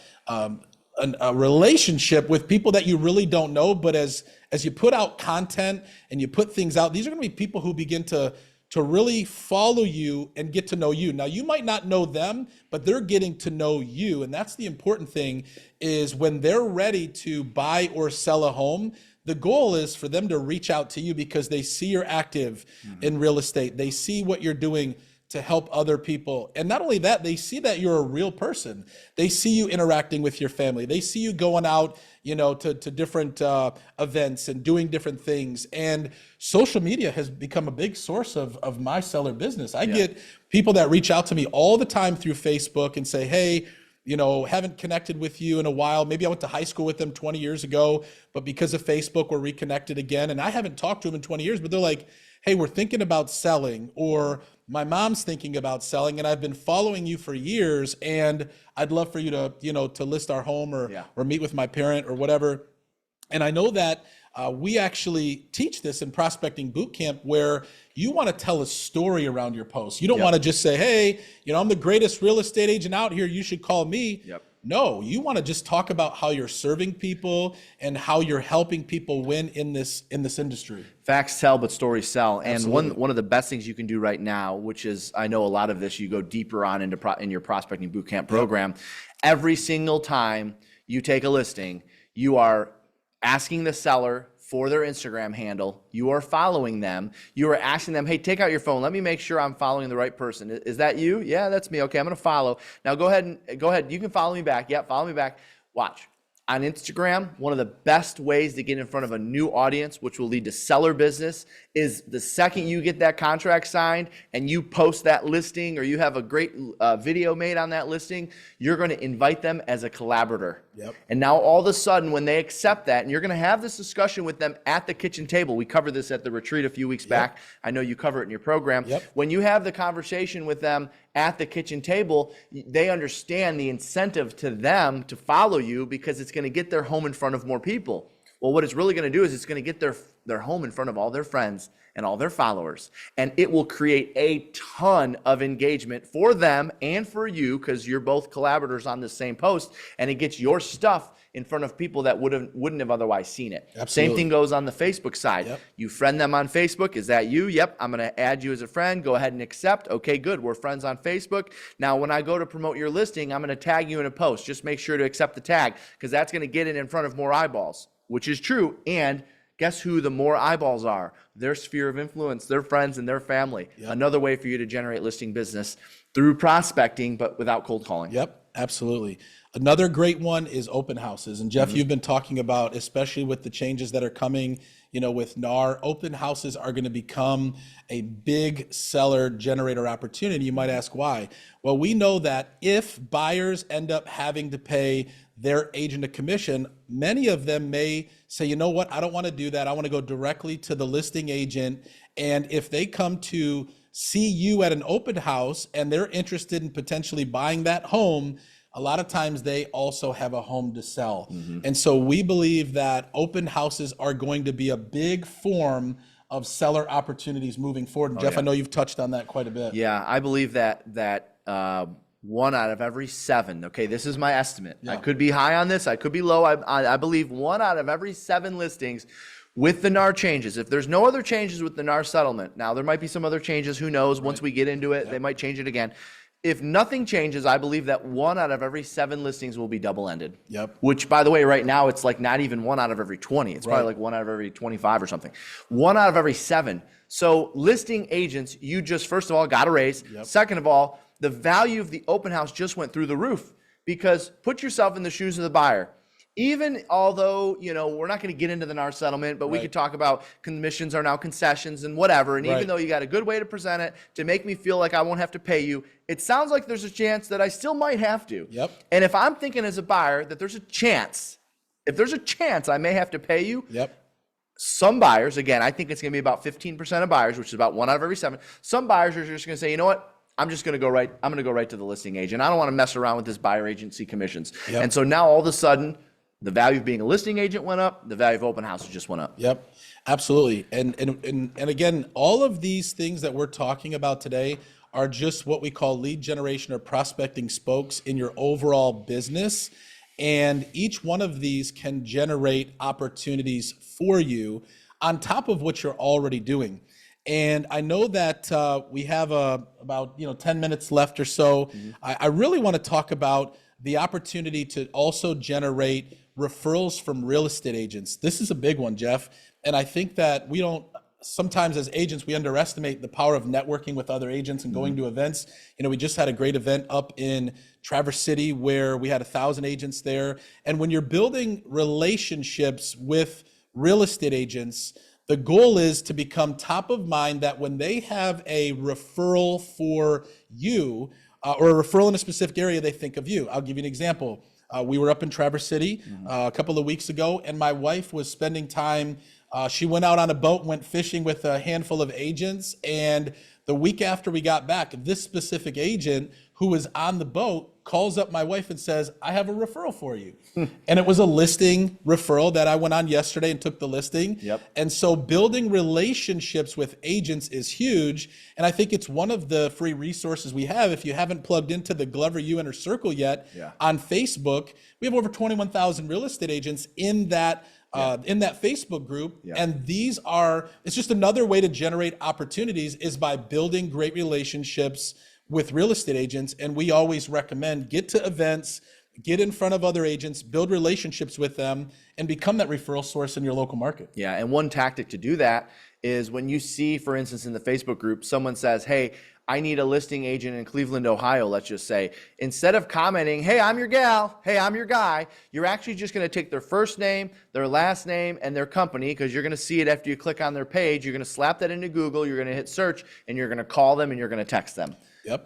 relationship with people that you really don't know. But as you put out content and you put things out, these are going to be people who begin to really follow you and get to know you. Now, you might not know them, but they're getting to know you. And that's the important thing, is when they're ready to buy or sell a home, the goal is for them to reach out to you because they see you're active in real estate. They see what you're doing to help other people. And not only that, they see that you're a real person. They see you interacting with your family. They see you going out, to different events and doing different things. And social media has become a big source of my seller business. I get people that reach out to me all the time through Facebook and say, hey, haven't connected with you in a while. Maybe I went to high school with them 20 years ago, but because of Facebook, we're reconnected again. And I haven't talked to them in 20 years, but they're like, hey, we're thinking about selling, or my mom's thinking about selling, and I've been following you for years, and I'd love for you to, to list our home or meet with my parent or whatever. And I know that we actually teach this in Prospecting Bootcamp, where you want to tell a story around your post. You don't want to just say, hey, I'm the greatest real estate agent out here, you should call me. No, you want to just talk about how you're serving people and how you're helping people win in this industry. Facts tell, but stories sell. And Absolutely. one of the best things you can do right now, which is, I know a lot of this, you go deeper on in your Prospecting Bootcamp program. Every single time you take a listing, you are asking the seller for their Instagram handle. You are following them. You are asking them, hey, take out your phone. Let me make sure I'm following the right person. Is that you? Yeah, that's me. Okay, I'm going to follow. Now go ahead. You can follow me back. Yeah, follow me back. Watch. On Instagram, one of the best ways to get in front of a new audience, which will lead to seller business, is the second you get that contract signed and you post that listing, or you have a great video made on that listing, you're going to invite them as a collaborator. And now all of a sudden, when they accept that, and you're going to have this discussion with them at the kitchen table. We covered this at the retreat a few weeks back. I know you cover it in your program. When you have the conversation with them at the kitchen table, they understand the incentive to them to follow you, because it's going to get their home in front of more people. Well, what it's really going to do is it's going to get their home in front of all their friends and all their followers. And it will create a ton of engagement for them and for you, because you're both collaborators on the same post, and it gets your stuff in front of people that wouldn't have otherwise seen it. Absolutely. Same thing goes on the Facebook side. Yep. You friend them on Facebook. Is that you? Yep. I'm going to add you as a friend. Go ahead and accept. Okay, good. We're friends on Facebook. Now, when I go to promote your listing, I'm going to tag you in a post. Just make sure to accept the tag, because that's going to get it in front of more eyeballs, which is true. And guess who the more eyeballs are? Their sphere of influence, their friends and their family. Yep. Another way for you to generate listing business through prospecting, but without cold calling. Yep, absolutely. Another great one is open houses. And Jeff, you've been talking about, especially with the changes that are coming, with NAR, open houses are going to become a big seller generator opportunity. You might ask why. Well, we know that if buyers end up having to pay their agent a commission, many of them may say, you know what, I don't want to do that. I want to go directly to the listing agent. And if they come to see you at an open house and they're interested in potentially buying that home, a lot of times they also have a home to sell. And so we believe that open houses are going to be a big form of seller opportunities moving forward. And Jeff, I know you've touched on that quite a bit. Yeah, I believe that 1 out of every 7, okay, this is my estimate. I could be high on this, I could be low. I believe 1 out of every 7 listings with the NAR changes. If there's no other changes with the NAR settlement, now there might be some other changes, who knows, once we get into it, they might change it again. If nothing changes, I believe that 1 out of every 7 listings will be double-ended. Yep. Which, by the way, right now, it's like not even 1 out of every 20. It's probably like 1 out of every 25 or something. 1 out of every 7. So listing agents, you just, first of all, got a raise. Second of all, the value of the open house just went through the roof, because put yourself in the shoes of the buyer. Even although, we're not going to get into the NAR settlement, but we could talk about commissions are now concessions and whatever. And even though you got a good way to present it to make me feel like I won't have to pay you, it sounds like there's a chance that I still might have to. And if I'm thinking as a buyer that there's a chance, if there's a chance I may have to pay you, some buyers, again, I think it's going to be about 15% of buyers, which is about 1 out of every 7. Some buyers are just going to say, you know what? I'm going to go right to the listing agent. I don't want to mess around with this buyer agency commissions. And so now all of a sudden, the value of being a listing agent went up. The value of open houses just went up. Yep, absolutely. And again, all of these things that we're talking about today are just what we call lead generation or prospecting spokes in your overall business. And each one of these can generate opportunities for you on top of what you're already doing. And I know that we have about 10 minutes left or so. I really want to talk about the opportunity to also generate referrals from real estate agents. This is a big one, Jeff. And I think that sometimes as agents, we underestimate the power of networking with other agents and going to events. We just had a great event up in Traverse City where we had 1,000 agents there. And when you're building relationships with real estate agents, the goal is to become top of mind, that when they have a referral for you or a referral in a specific area, they think of you. I'll give you an example. We were up in Traverse City a couple of weeks ago, and my wife was spending time. She went out on a boat, went fishing with a handful of agents, and the week after we got back, this specific agent who was on the boat calls up my wife and says, I have a referral for you. And it was a listing referral that I went on yesterday and took the listing. And so building relationships with agents is huge. And I think it's one of the free resources we have. If you haven't plugged into the Glover U Inner Circle yet, on Facebook, we have over 21,000 real estate agents in that Facebook group. And it's just another way to generate opportunities is by building great relationships with real estate agents. And we always recommend get to events, get in front of other agents, build relationships with them, and become that referral source in your local market. Yeah, and one tactic to do that is when you see, for instance, in the Facebook group, someone says, hey, I need a listing agent in Cleveland, Ohio, let's just say. Instead of commenting, hey, I'm your gal, hey, I'm your guy, you're actually just going to take their first name, their last name, and their company, because you're going to see it after you click on their page. You're going to slap that into Google, you're going to hit search, and you're going to call them and you're going to text them.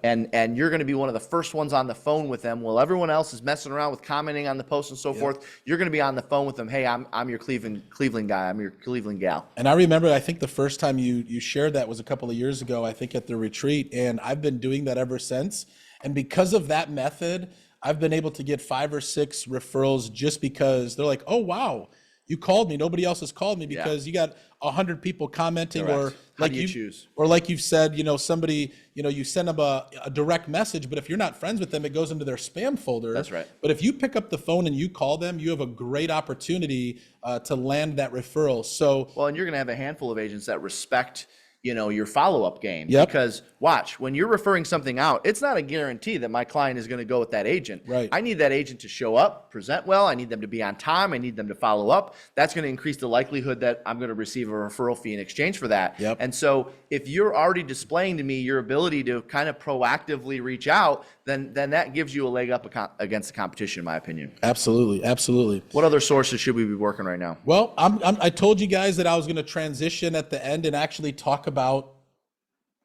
And you're going to be one of the first ones on the phone with them while everyone else is messing around with commenting on the post and so forth. You're going to be on the phone with them. Hey, I'm your Cleveland guy. I'm your Cleveland gal. And I remember, I think the first time you shared that was a couple of years ago, I think at the retreat, and I've been doing that ever since. And because of that method, I've been able to get 5 or 6 referrals just because they're like, oh, wow, You called me. Nobody else has called me because you got 100 people commenting. Correct. Or How like do you choose? or like you've said, somebody, you send them a direct message, but if you're not friends with them, it goes into their spam folder. That's right. But if you pick up the phone and you call them, you have a great opportunity to land that referral. So, Well, and you're going to have a handful of agents that respect, your follow-up game. Yep. Because watch, when you're referring something out, it's not a guarantee that my client is going to go with that agent. Right. I need that agent to show up, present well. I need them to be on time. I need them to follow up. That's going to increase the likelihood that I'm going to receive a referral fee in exchange for that. Yep. And so if you're already displaying to me your ability to kind of proactively reach out, then that gives you a leg up against the competition, in my opinion. absolutely, absolutely. What other sources should we be working right now? Well, I told you guys that I was going to transition at the end and actually talk about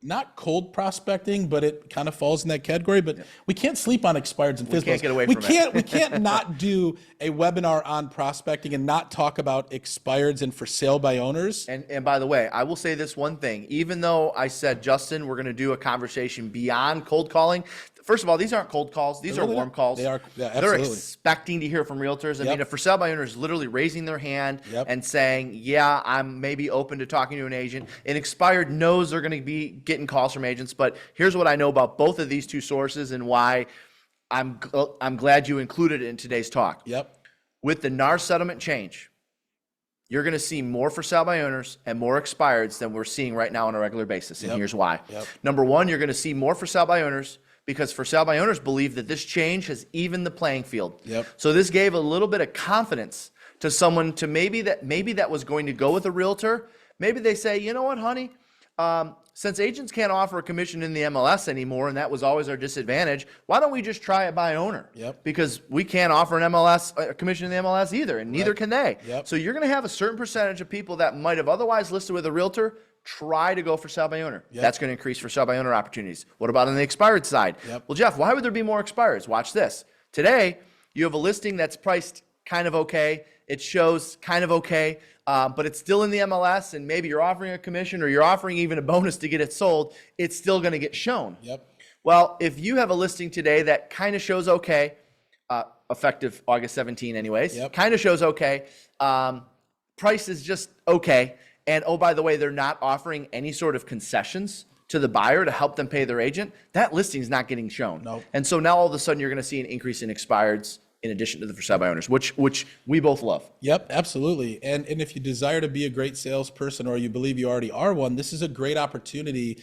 not cold prospecting, but it kind of falls in that category. But we can't sleep on expireds and FSBOs. We can't get away from it. We can't not do a webinar on prospecting and not talk about expireds and for sale by owners. And by the way, I will say this one thing. Even though I said, Justin, we're going to do a conversation beyond cold calling. First of all, these aren't cold calls. These are warm calls. They are, yeah, They're absolutely. expecting to hear from realtors. I mean, a for sale by owner is literally raising their hand and saying, yeah, I'm maybe open to talking to an agent. An expired knows they're going to be getting calls from agents. But here's what I know about both of these two sources and why I'm glad you included it in today's talk. Yep. With the NAR settlement change, you're going to see more for sale by owners and more expireds than we're seeing right now on a regular basis. And here's why. Number one, you're going to see more for sale by owners because for sale by owners believe that this change has evened the playing field. So this gave a little bit of confidence to someone to maybe that was going to go with a realtor. Maybe they say, you know what, honey, since agents can't offer a commission in the MLS anymore, and that was always our disadvantage, why don't we just try it by owner? Because we can't offer a commission in the MLS either, and neither can they. So you're going to have a certain percentage of people that might have otherwise listed with a realtor try to go for sell by owner. That's going to increase for sell by owner opportunities. What about on the expired side? Well, Jeff, why would there be more expireds? Watch this. Today, you have a listing that's priced kind of okay. It shows kind of okay, but it's still in the MLS, and maybe you're offering a commission or you're offering even a bonus to get it sold. It's still going to get shown. Well, if you have a listing today that kind of shows okay, effective August 17 anyways, kind of shows okay, price is just okay, and oh, by the way, they're not offering any sort of concessions to the buyer to help them pay their agent, that listing is not getting shown. And so now all of a sudden you're going to see an increase in expireds in addition to the for sale by owners, which we both love. Absolutely. And if you desire to be a great salesperson or you believe you already are one, this is a great opportunity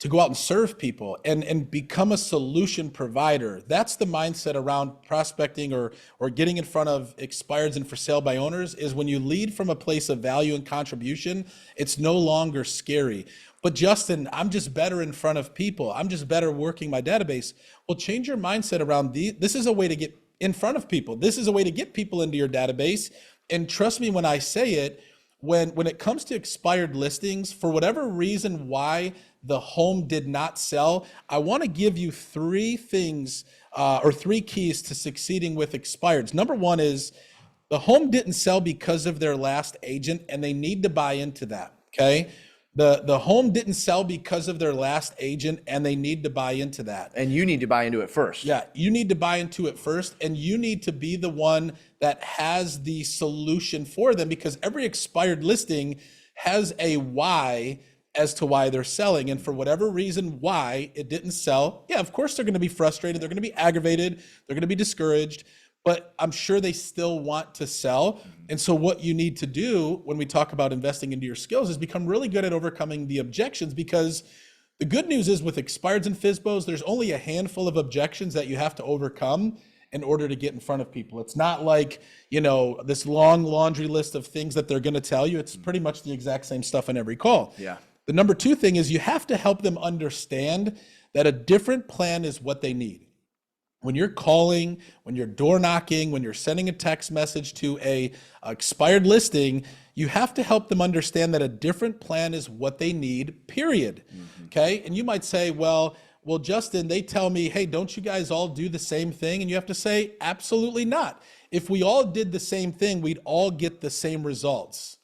to go out and serve people and become a solution provider. That's the mindset around prospecting or getting in front of expireds and for sale by owners is when you lead from a place of value and contribution, it's no longer scary. But Justin, I'm just better in front of people. I'm just better working my database. Well, change your mindset around this is a way to get in front of people. This is a way to get people into your database. And trust me when I say it, when it comes to expired listings, for whatever reason why the home did not sell, I want to give you three things or three keys to succeeding with expireds. Number one is the home didn't sell because of their last agent, and they need to buy into that, okay? The home didn't sell because of their last agent, and they need to buy into that. And you need to buy into it first. Yeah, you need to buy into it first, and you need to be the one that has the solution for them, because every expired listing has a why as to why they're selling. And for whatever reason why it didn't sell, yeah, of course they're going to be frustrated, they're going to be aggravated, they're going to be discouraged, but I'm sure they still want to sell. And so what you need to do when we talk about investing into your skills is become really good at overcoming the objections, because the good news is with expireds and FSBOs, there's only a handful of objections that you have to overcome in order to get in front of people. It's not like, this long laundry list of things that they're going to tell you. It's pretty much the exact same stuff in every call. The number two thing is you have to help them understand that a different plan is what they need. When you're calling, when you're door knocking, when you're sending a text message to a expired listing, you have to help them understand that a different plan is what they need, period. Okay? And you might say, well, Justin, they tell me, hey, don't you guys all do the same thing? And you have to say, absolutely not. If we all did the same thing, we'd all get the same results.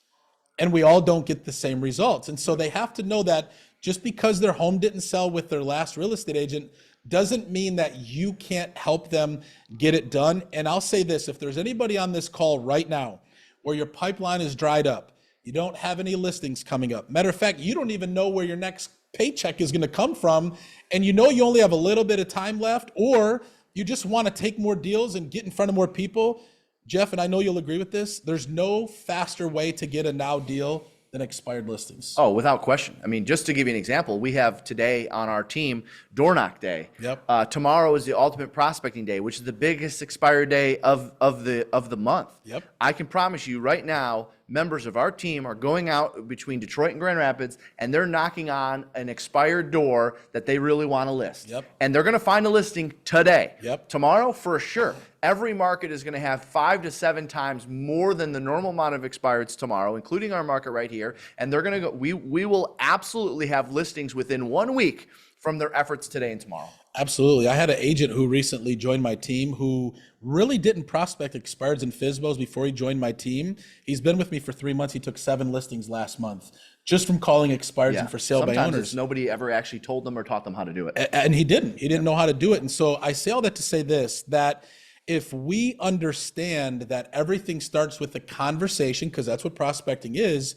And we all don't get the same results. And so they have to know that just because their home didn't sell with their last real estate agent doesn't mean that you can't help them get it done. And I'll say this, if there's anybody on this call right now or your pipeline is dried up. You don't have any listings coming up. Matter of fact, you don't even know where your next paycheck is going to come from. And you know you only have a little bit of time left, or you just want to take more deals and get in front of more people. Jeff, and I know you'll agree with this, there's no faster way to get a now deal than expired listings. Oh, without question. I mean, just to give you an example, we have today on our team Door Knock Day. Yep. Tomorrow is the Ultimate Prospecting Day, which is the biggest expired day of the month. Yep. I can promise you right now, members of our team are going out between Detroit and Grand Rapids, and they're knocking on an expired door that they really want to list. Yep. And they're going to find a listing today. Yep. Tomorrow, for sure. Every market is going to have 5 to 7 times more than the normal amount of expireds tomorrow, including our market right here. And they're going to go. We will absolutely have listings within 1 week from their efforts today and tomorrow. Absolutely. I had an agent who recently joined my team who really didn't prospect expireds and FSBOs before he joined my team. He's been with me for 3 months. He took 7 listings last month just from calling expireds and for sale by Sometimes owners. nobody ever actually told them or taught them how to do it. And he didn't. He didn't know how to do it. And so I say all that to say this, that if we understand that everything starts with a conversation, because that's what prospecting is,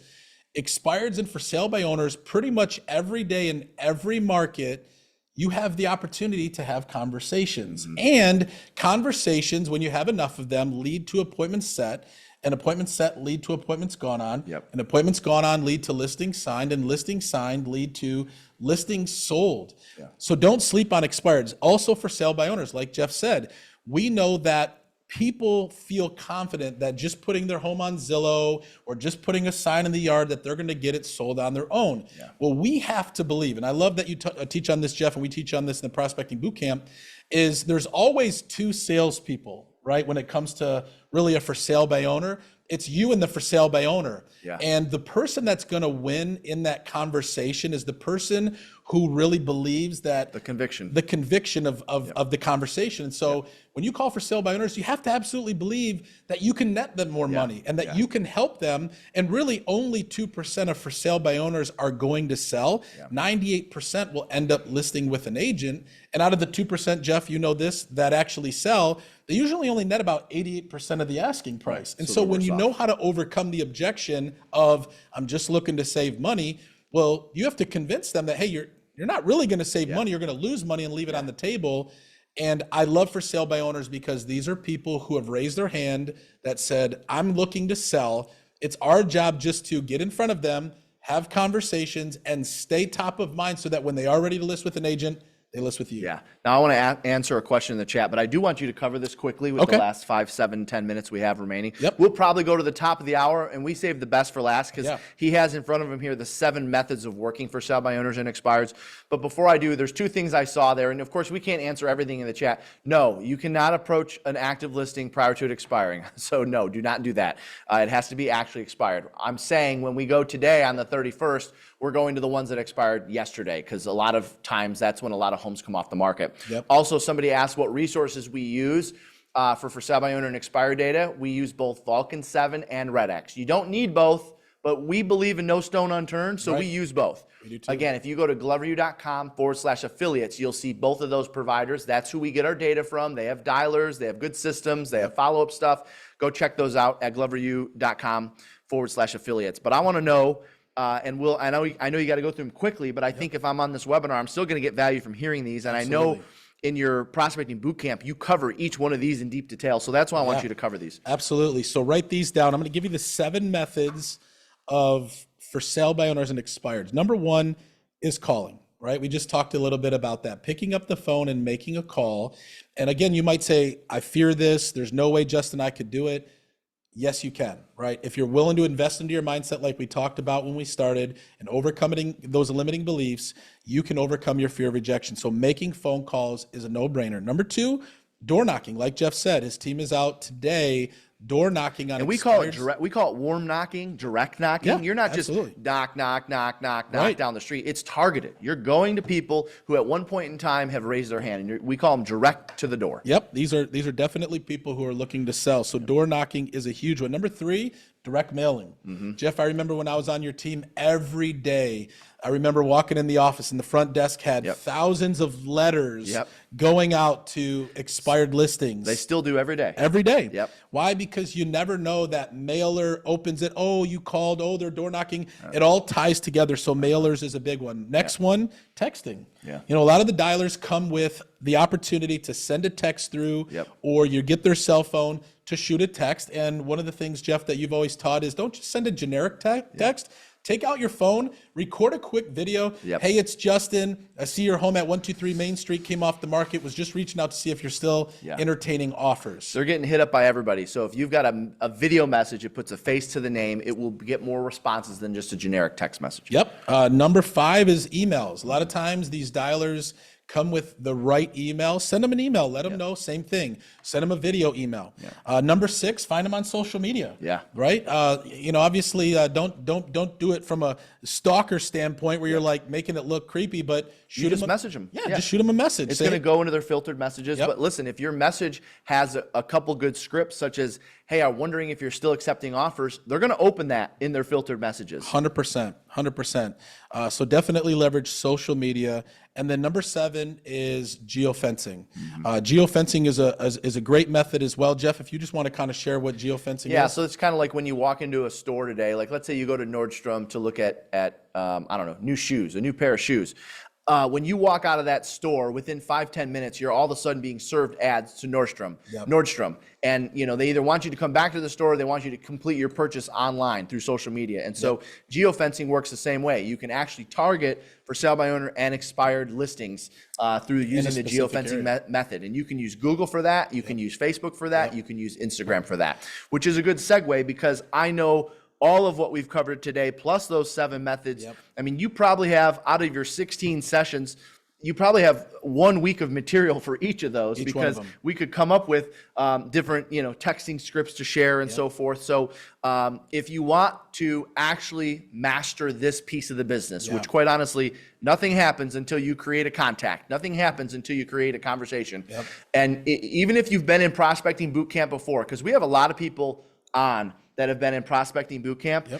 expireds and for sale by owners, pretty much every day in every market, you have the opportunity to have conversations. And conversations, when you have enough of them, lead to appointments set, and appointments set lead to appointments gone on. Yep. And appointments gone on lead to listings signed, and listings signed lead to listings sold. Yeah. So don't sleep on expireds. Also for sale by owners, like Jeff said, we know that people feel confident that just putting their home on Zillow or just putting a sign in the yard that they're going to get it sold on their own. Yeah. Well, we have to believe, and I love that you teach on this, Jeff, and we teach on this in the Prospecting Bootcamp, is there's always 2 salespeople, right? When it comes to really a for sale by owner, it's you and the for sale by owner. Yeah. And the person that's going to win in that conversation is the person who really believes that The conviction. the conviction of the conversation. And so when you call for sale by owners, you have to absolutely believe that you can net them more money and that you can help them. And really only 2% of for sale by owners are going to sell. 98% will end up listing with an agent. And out of the 2%, Jeff, you know this, that actually sell, they usually only net about 88% of the asking price. And so when you know how to overcome the objection of, I'm just looking to save money, well, you have to convince them that, hey, you're not really going to save money. You're going to lose money and leave it on the table. And I love for sale by owners because these are people who have raised their hand that said, I'm looking to sell. It's our job just to get in front of them, have conversations, and stay top of mind so that when they are ready to list with an agent, they list with you. Yeah. Now I want to answer a question in the chat, but I do want you to cover this quickly with the last 5, 7, 10 minutes we have remaining. Yep. We'll probably go to the top of the hour, and we save the best for last because he has in front of him here the 7 methods of working for sale by owners and expireds. But before I do, there's 2 things I saw there, and of course we can't answer everything in the chat. No, you cannot approach an active listing prior to it expiring. So no, do not do that. It has to be actually expired. I'm saying when we go today on the 31st, we're going to the ones that expired yesterday because a lot of times that's when a lot of homes come off the market. Yep. Also, somebody asked what resources we use for sale by owner and expired data. We use both Vulcan 7 and RedX. You don't need both, but we believe in no stone unturned, so we use both. We do too. Again, if you go to gloveru.com/affiliates, you'll see both of those providers. That's who we get our data from. They have dialers, they have good systems, they have follow-up stuff. Go check those out at gloveru.com/affiliates. But I want to know, and I know you got to go through them quickly, but I think if I'm on this webinar, I'm still going to get value from hearing these. And Absolutely. I know in your prospecting bootcamp, you cover each one of these in deep detail. So that's why I want you to cover these. Absolutely. So write these down. I'm going to give you the 7 methods of for sale by owners and expireds. Number 1 is calling, right? We just talked a little bit about that, picking up the phone and making a call. And again, you might say, I fear this. There's no way Justin I could do it. Yes, you can, right? If you're willing to invest into your mindset like we talked about when we started and overcoming those limiting beliefs, you can overcome your fear of rejection. So making phone calls is a no-brainer. Number 2, door knocking. Like Jeff said, his team is out today door knocking on and we call it direct, we call it warm knocking, direct knocking. Yeah, You're not absolutely. just knock Right. down the street. It's targeted. You're going to people who at one point in time have raised their hand, and we call them direct to the door. Yep, these are definitely people who are looking to sell. So door knocking is a huge one. Number 3, direct mailing. Jeff, I remember when I was on your team every day, I remember walking in the office and the front desk had thousands of letters going out to expired listings. They still do every day. Every day. Yep. Why? Because you never know that mailer opens it. Oh, you called. Oh, they're door knocking. It all ties together. So mailers is a big one. Next one, texting. Yeah. You know, a lot of the dialers come with the opportunity to send a text through, or you get their cell phone to shoot a text. And one of the things, Jeff, that you've always taught is don't just send a generic text. Take out your phone, record a quick video. Hey, it's Justin. I see your home at 123 Main Street came off the market. Was just reaching out to see if you're still entertaining offers. They're getting hit up by everybody. So if you've got a video message, it puts a face to the name. It will get more responses than just a generic text message. Number 5 is emails. A lot of times these dialers come with the right email. Send them an email. Let them know. Same thing. Send them a video email. Number 6, find them on social media. Right. You know, obviously, don't do it from a stalker standpoint where you're like making it look creepy, but message them. Just shoot them a message. It's going to go into their filtered messages. But listen, if your message has a couple good scripts, such as, hey, I'm wondering if you're still accepting offers, they're going to open that in their filtered messages. 100%. So definitely leverage social media. And then number 7 is geofencing. Geofencing is a great method as well. Jeff, if you just want to kind of share what geofencing is. Yeah, so it's kind of like when you walk into a store today, like let's say you go to Nordstrom to look at I don't know, new shoes, a new pair of shoes. When you walk out of that store, within 5-10 minutes, you're all of a sudden being served ads to Nordstrom. And you know, they either want you to come back to the store or they want you to complete your purchase online through social media. And so geofencing works the same way. You can actually target for sale by owner and expired listings through using the geofencing method. And you can use Google for that. You can use Facebook for that. You can use Instagram for that, which is a good segue because I know all of what we've covered today, plus those 7 methods. I mean, you probably have, out of your 16 sessions, you probably have 1 week of material for each of those because we could come up with different, texting scripts to share and so forth. So if you want to actually master this piece of the business, which quite honestly, nothing happens until you create a contact. Nothing happens until you create a conversation. And even if you've been in Prospecting Bootcamp before, because we have a lot of people on that have been in Prospecting Bootcamp,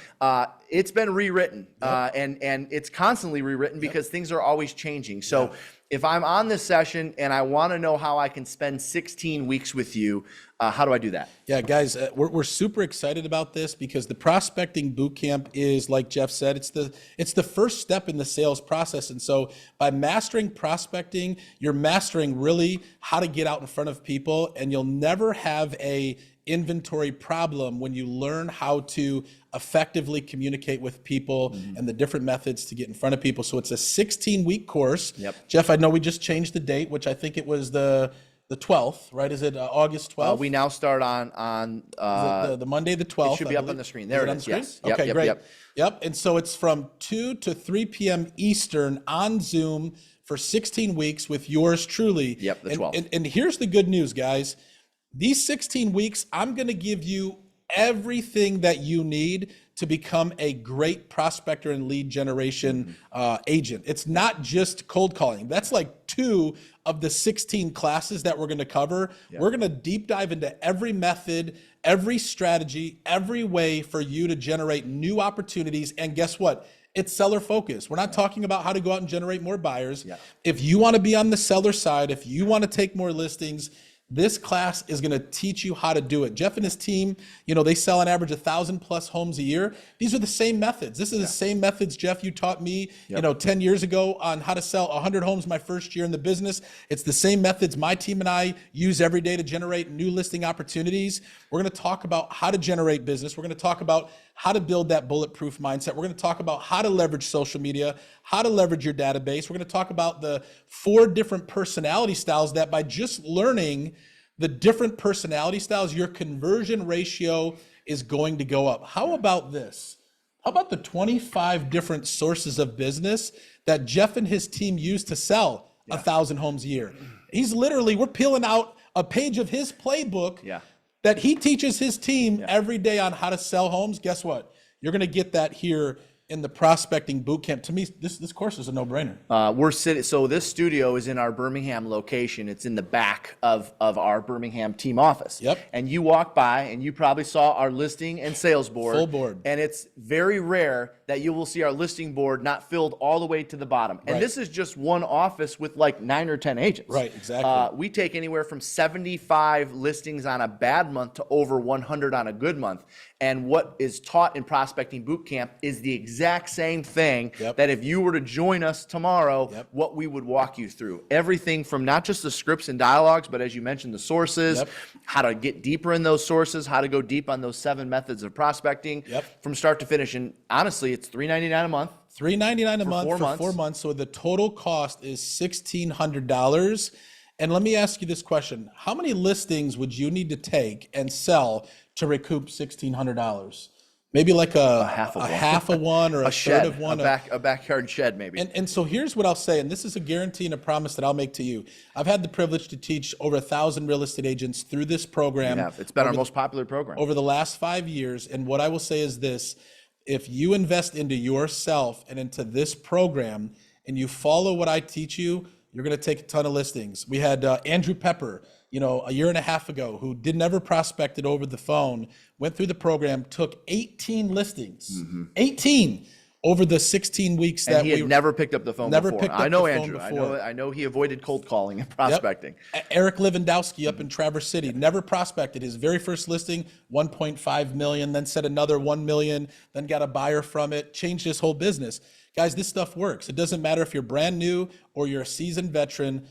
it's been rewritten, and it's constantly rewritten because things are always changing. So if I'm on this session and I want to know how I can spend 16 weeks with you, how do I do that? Yeah, guys, we're super excited about this because the Prospecting Bootcamp is, like Jeff said, it's the first step in the sales process. And so by mastering prospecting, you're mastering really how to get out in front of people, and you'll never have a inventory problem when you learn how to effectively communicate with people and the different methods to get in front of people. So it's a 16-week course. Jeff, I know we just changed the date, which I think it was the 12th, right? Is it August 12th? We now start on the Monday the 12th. It should be up on the screen. There it is. Yes. Okay, great. And so it's from 2 to 3 p.m. Eastern on Zoom for 16 weeks with yours truly. The 12th. And here's the good news, guys. These 16 weeks, I'm going to give you everything that you need to become a great prospector and lead generation agent. It's not just cold calling. That's like 2 of the 16 classes that we're going to cover. We're going to deep dive into every method, every strategy, every way for you to generate new opportunities. And guess what? It's seller focused. We're not talking about how to go out and generate more buyers. If you want to be on the seller side, if you want to take more listings, this class is going to teach you how to do it. Jeff and his team, they sell on average 1,000+ homes a year. These are the same methods. This is the same methods, Jeff, you taught me, 10 years ago on how to sell 100 homes my first year in the business. It's the same methods my team and I use every day to generate new listing opportunities. We're going to talk about how to generate business. We're going to talk about how to build that bulletproof mindset. We're going to talk about how to leverage social media, how to leverage your database. We're going to talk about the 4 different personality styles that by just learning the different personality styles, your conversion ratio is going to go up. How about this? How about the 25 different sources of business that Jeff and his team use to sell 1,000 homes a year? He's literally, we're peeling out a page of his playbook that he teaches his team every day on how to sell homes. Guess what? You're going to get that here in the Prospecting Bootcamp, to me, this course is a no-brainer. We're sitting, so this studio is in our Birmingham location. It's in the back of our Birmingham team office. Yep. And you walk by and you probably saw our listing and sales board. Full board. And it's very rare that you will see our listing board not filled all the way to the bottom. And this is just one office with like 9 or 10 agents. Right, exactly. We take anywhere from 75 listings on a bad month to over 100 on a good month. And what is taught in Prospecting Bootcamp is the exact same thing that if you were to join us tomorrow, what we would walk you through. Everything from not just the scripts and dialogues, but as you mentioned, the sources, how to get deeper in those sources, how to go deep on those 7 methods of prospecting from start to finish. And honestly, it's $399 a month. $399 a month for 4 4 months. So the total cost is $1,600. And let me ask you this question. How many listings would you need to take and sell to recoup $1,600? Maybe like a half of one or a shed, third of one. a backyard shed maybe. And so here's what I'll say, and this is a guarantee and a promise that I'll make to you. I've had the privilege to teach over 1,000 real estate agents through this program. It's been our most popular program. Over the last 5 years. And what I will say is this: if you invest into yourself and into this program and you follow what I teach you, you're going to take a ton of listings. We had Andrew Pepper, a year and a half ago, who never prospected over the phone, went through the program, took 18 listings, 18 over the 16 weeks and that he had never picked up the phone never before. picked up I know the phone Andrew. before. I know he avoided cold calling and prospecting. Eric Lewandowski up in Traverse City, never prospected. His very first listing, 1.5 million, then said another 1 million, then got a buyer from it, changed his whole business. Guys, this stuff works. It doesn't matter if you're brand new or you're a seasoned veteran.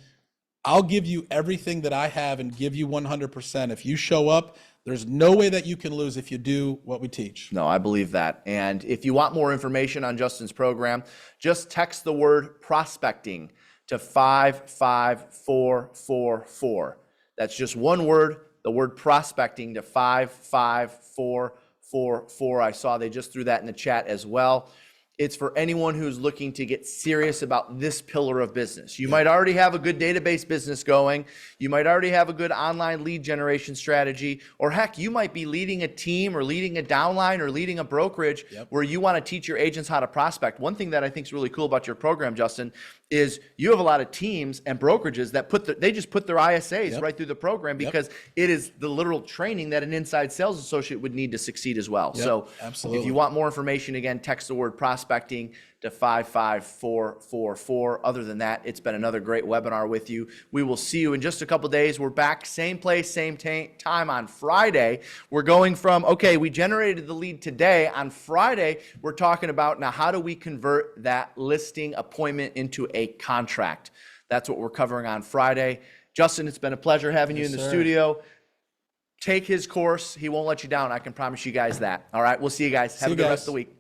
I'll give you everything that I have and give you 100%. If you show up, there's no way that you can lose if you do what we teach. No, I believe that. And if you want more information on Justin's program, just text the word prospecting to 55444. That's just one word, the word prospecting, to 55444. I saw they just threw that in the chat as well. It's for anyone who's looking to get serious about this pillar of business. You might already have a good database business going. You might already have a good online lead generation strategy. Or heck, you might be leading a team or leading a downline or leading a brokerage where you want to teach your agents how to prospect. One thing that I think is really cool about your program, Justin, is you have a lot of teams and brokerages that they just put their ISAs right through the program because it is the literal training that an inside sales associate would need to succeed as well. So absolutely. If you want more information, again, text the word prospecting to 55444. Other than that, it's been another great webinar with you. We will see you in just a couple days. We're back same place, same time on Friday. We're going from, okay, we generated the lead today. On Friday, we're talking about now how do we convert that listing appointment into a contract? That's what we're covering on Friday. Justin, it's been a pleasure having you in the studio. Take his course. He won't let you down. I can promise you guys that. All right, we'll see you guys. Have a good rest of the week.